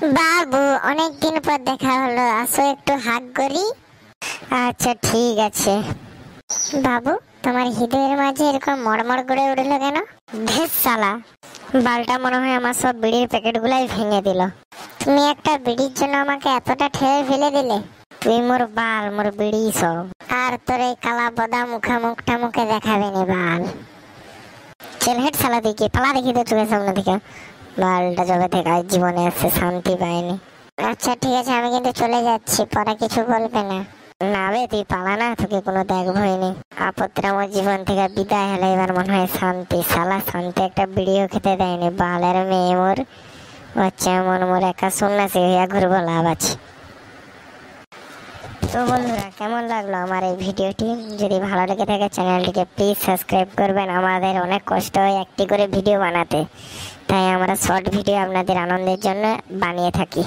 বাবু, অনেকদিন পর দেখা হলো, আসো একটু হাগ করি। আচ্ছা ঠিক আছে। বাবু, তোমার হৃদয়ের মাঝে এরকম মড়মড় করে উঠলো কেন? ধেস সালা, বালটা মনে হয় আমার সব বিড়ির প্যাকেট গুলাই ভেঙে দিল। তুমি একটা বিড়ির জন্য আমাকে এতটা ঠেলে ফেলে দিলে? তুই মোর বাল, মোর বিড়ি সব। আর তোর এই কালা বদা মুখটা মুখে দেখাবে নি বাল। চল হেট সালা, দিকে পালা দেখি তো চোখের সামনে থেকে। বালটা জবে থেকে আজ জীবনে এসে শান্তি পায়নি। আচ্ছা ঠিক আছে, আমি কিন্তু চলে যাচ্ছি, পরে কিছু বলবে না। না বে, তুই পালা না, তোকে কোনো দেখবই নি। আপত্তির আমার জীবন থেকে বিদায় হলে এবার মনে হয় শান্তি। শালা শান্তি একটা বিড়িও খেতে দেয়নি বালের মেয়ে মোর। আচ্ছা মন মোর একা সন্ন্যাসী হইয়া ঘুরবো, লাভ আছে। তো বন্ধুরা, কেমন লাগলো আমার এই ভিডিওটি? যদি ভালো লেগে থাকে চ্যানেলটিকে প্লিজ সাবস্ক্রাইব করবেন। আমাদের অনেক কষ্ট হয় একটি করে ভিডিও বানাতে, তাই আমরা শর্ট ভিডিও আপনাদের আনন্দের জন্য বানিয়ে থাকি।